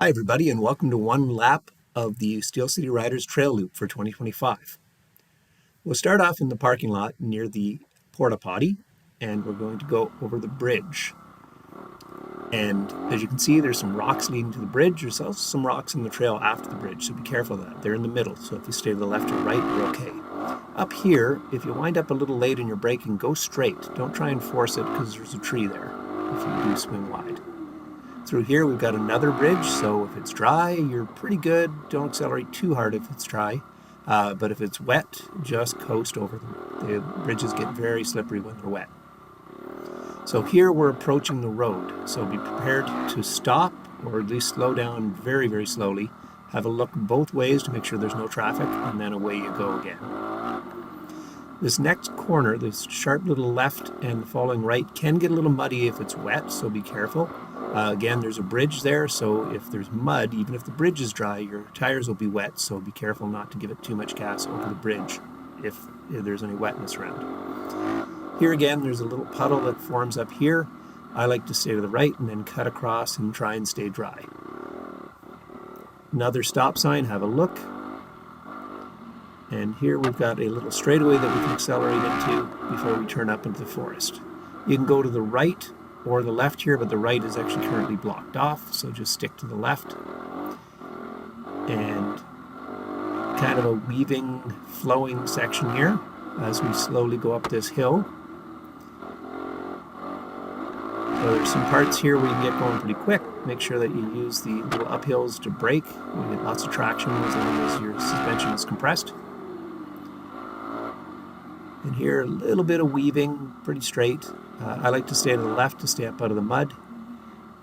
Hi, everybody, and welcome to one lap of the Steel City Riders Trail Loop for 2025. We'll start off in the parking lot near the porta potty, and we're going to go over the bridge. And as you can see, there's some rocks leading to the bridge. There's also some rocks in the trail after the bridge, so be careful of that. They're in the middle, so if you stay to the left or right, you're okay. Up here, if you wind up a little late in your braking, go straight. Don't try and force it because there's a tree there if you do swing wide. Through here, we've got another bridge, so if it's dry, you're pretty good. Don't accelerate too hard if it's dry. But if it's wet, just coast over them. The bridges get very slippery when they're wet. So here we're approaching the road, so be prepared to stop or at least slow down very, very slowly. Have a look both ways to make sure there's no traffic, and then away you go again. This next corner, this sharp little left and the following right, can get a little muddy if it's wet, so be careful. Again, there's a bridge there, so if there's mud, even if the bridge is dry, your tires will be wet, so be careful not to give it too much gas over the bridge if there's any wetness around. Here again, there's a little puddle that forms up here. I like to stay to the right and then cut across and try and stay dry. Another stop sign, have a look. And here we've got a little straightaway that we can accelerate into before we turn up into the forest. You can go to the right or the left here, but the right is actually currently blocked off, so just stick to the left. And kind of a weaving, flowing section here as we slowly go up this hill. So there's some parts here where you can get going pretty quick. Make sure that you use the little uphills to brake. You get lots of traction as long as your suspension is compressed. And here, a little bit of weaving, pretty straight. I like to stay to the left to stay up out of the mud.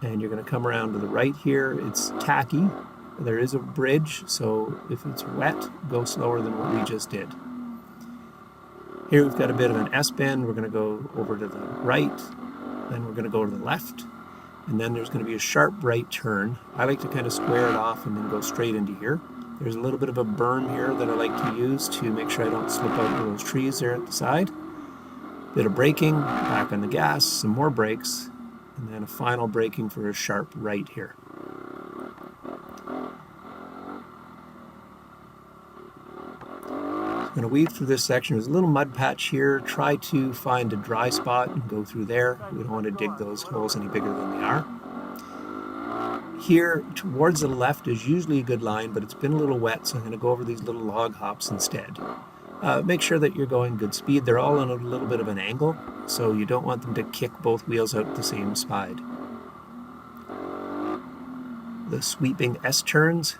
And you're going to come around to the right here. It's tacky. There is a bridge, so if it's wet, go slower than what we just did. Here we've got a bit of an S-bend. We're going to go over to the right. Then we're going to go to the left. And then there's going to be a sharp right turn. I like to kind of square it off and then go straight into here. There's a little bit of a berm here that I like to use to make sure I don't slip out of those trees there at the side. Bit of braking, back on the gas, some more brakes, and then a final braking for a sharp right here. I'm going to weave through this section. There's a little mud patch here. Try to find a dry spot and go through there. We don't want to dig those holes any bigger than they are. Here towards the left is usually a good line, but it's been a little wet, so I'm going to go over these little log hops instead. Make sure that you're going good speed. They're all on a little bit of an angle, so you don't want them to kick both wheels out the same side. The sweeping S-turns.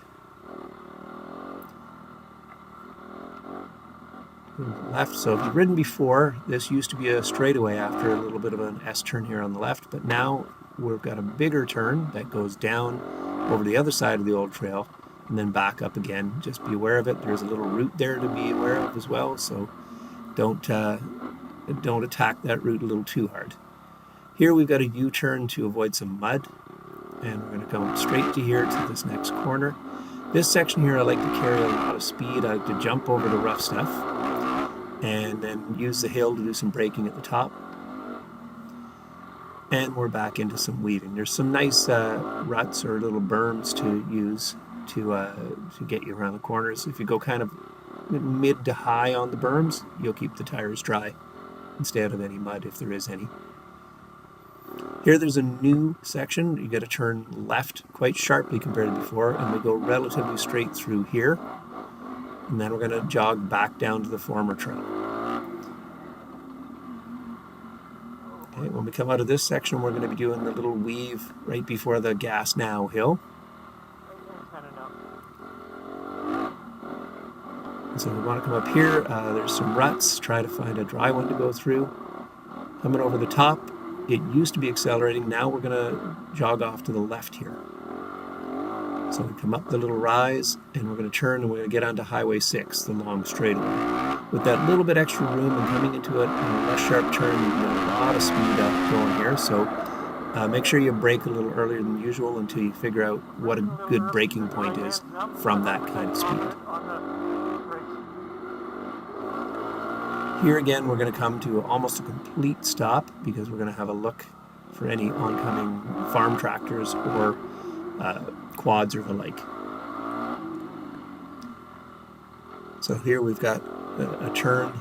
Left, so if you've ridden before, this used to be a straightaway after a little bit of an S-turn here on the left, but now we've got a bigger turn that goes down over the other side of the old trail and then back up again. Just be aware of it. There's a little root there to be aware of as well, so don't attack that root a little too hard. Here we've got a U-turn to avoid some mud, and we're going to come straight to here to this next corner. This section here I like to carry a lot of speed. I like to jump over the rough stuff and then use the hill to do some braking at the top. And we're back into some weaving. There's some nice ruts or little berms to use to get you around the corners. If you go kind of mid to high on the berms, you'll keep the tires dry and stay out of any mud if there is any. Here there's a new section. You got to turn left quite sharply compared to before, and we go relatively straight through here. And then we're going to jog back down to the former trail. Okay, when we come out of this section, we're going to be doing the little weave right before the Gas Now hill. So we want to come up here. There's some ruts. Try to find a dry one to go through. Coming over the top, it used to be accelerating. Now we're going to jog off to the left here. So we come up the little rise, and we're going to turn, and we're going to get onto Highway 6, the long straightaway. With that little bit extra room and coming into it on a less sharp turn, you can get a lot of speed up going here. So make sure you brake a little earlier than usual until you figure out what a good braking point is from that kind of speed. Here again, we're going to come to almost a complete stop because we're going to have a look for any oncoming farm tractors or quads or the like. So here we've got a turn.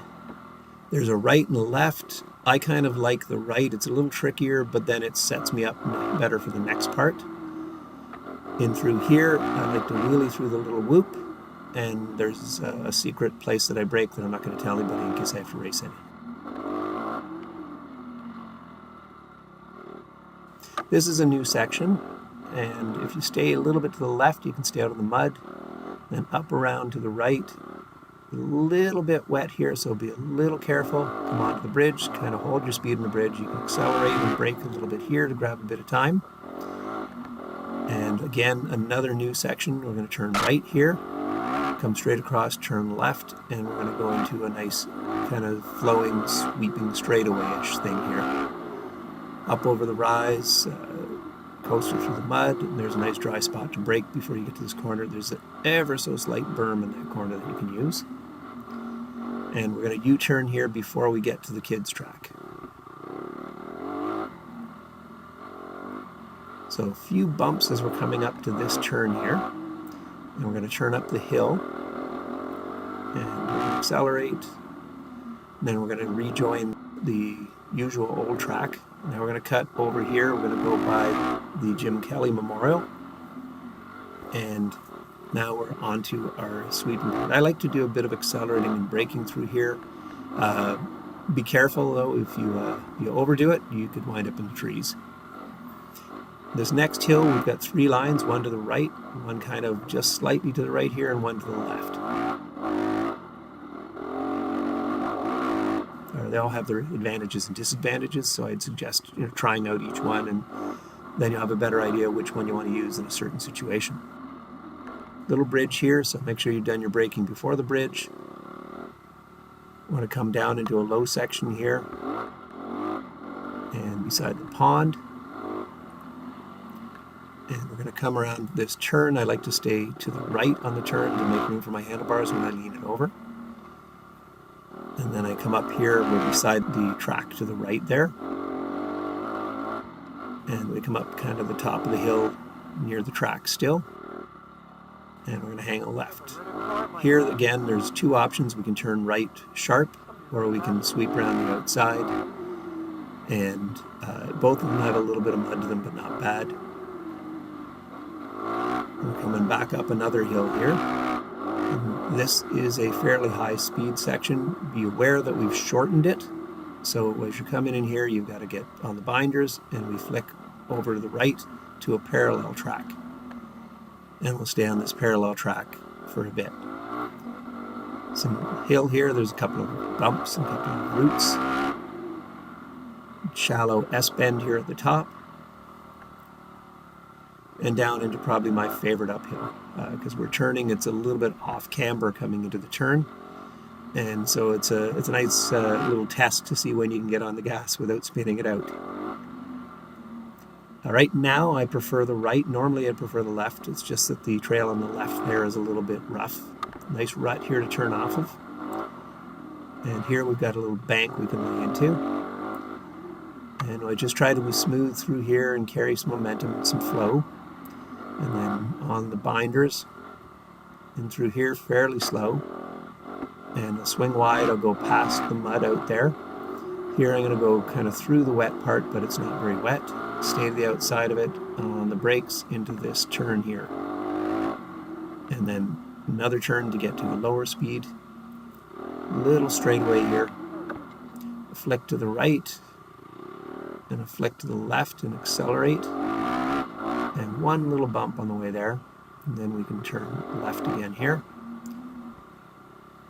There's a right and a left. I kind of like the right. It's a little trickier, but then it sets me up better for the next part. In through here, I like to wheelie through the little whoop, and there's a secret place that I break that I'm not going to tell anybody in case I have to race in. This is a new section, and if you stay a little bit to the left, you can stay out of the mud, then up around to the right. A little bit wet here, so be a little careful. Come onto the bridge, kind of hold your speed on the bridge. You can accelerate and brake a little bit here to grab a bit of time. And again, another new section. We're going to turn right here, come straight across, turn left, and we're going to go into a nice kind of flowing, sweeping straightaway-ish thing here. Up over the rise, coaster through the mud, and there's a nice dry spot to brake before you get to this corner. There's an ever so slight berm in that corner that you can use. And we're going to U-turn here before we get to the kids' track. So a few bumps as we're coming up to this turn here. And we're going to turn up the hill. And we're going to accelerate. And then we're going to rejoin the usual old track. Now we're going to cut over here. We're going to go by the Jim Kelly Memorial. And now we're onto our sweeping part. I like to do a bit of accelerating and braking through here. Be careful though, if you overdo it, you could wind up in the trees. This next hill, we've got 3 lines, one to the right, one kind of just slightly to the right here, and one to the left. They all have their advantages and disadvantages, so I'd suggest trying out each one, and then you'll have a better idea which one you want to use in a certain situation. Little bridge here, so make sure you've done your braking before the bridge. You want to come down into a low section here, and beside the pond. And we're going to come around this turn. I like to stay to the right on the turn to make room for my handlebars when I lean it over. And then I come up here, we're beside the track to the right there. And we come up kind of the top of the hill near the track still. And we're going to hang a left. Here again, there's 2 options. We can turn right sharp, or we can sweep around the outside. And both of them have a little bit of mud to them, but not bad. We're coming back up another hill here. And this is a fairly high speed section. Be aware that we've shortened it. So as you're coming in here, you've got to get on the binders, and we flick over to the right to a parallel track. And we'll stay on this parallel track for a bit. Some hill here, there's a couple of bumps and a couple of roots. Shallow S-bend here at the top. And down into probably my favorite uphill. Because we're turning, it's a little bit off camber coming into the turn. And so it's a nice little test to see when you can get on the gas without spinning it out. Right now I prefer the right. Normally I'd prefer the left. It's just that the trail on the left there is a little bit rough. Nice rut here to turn off of. And here we've got a little bank we can lay into. And I just try to be smooth through here and carry some momentum and some flow. And then on the binders and through here fairly slow. And I'll swing wide, I'll go past the mud out there. Here I'm going to go kind of through the wet part, but it's not very wet. Stay to the outside of it on the brakes into this turn here. And then another turn to get to a lower speed. Little straightaway here. A flick to the right and a flick to the left and accelerate. And one little bump on the way there. And then we can turn left again here.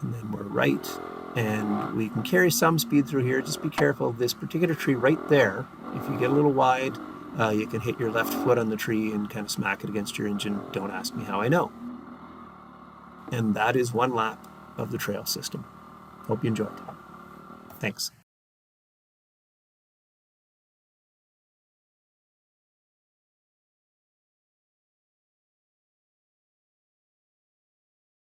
And then we're right. And we can carry some speed through here. Just be careful of this particular tree right there. If you get a little wide, you can hit your left foot on the tree and kind of smack it against your engine. Don't ask me how I know. And that is 1 lap of the trail system. Hope you enjoyed. Thanks.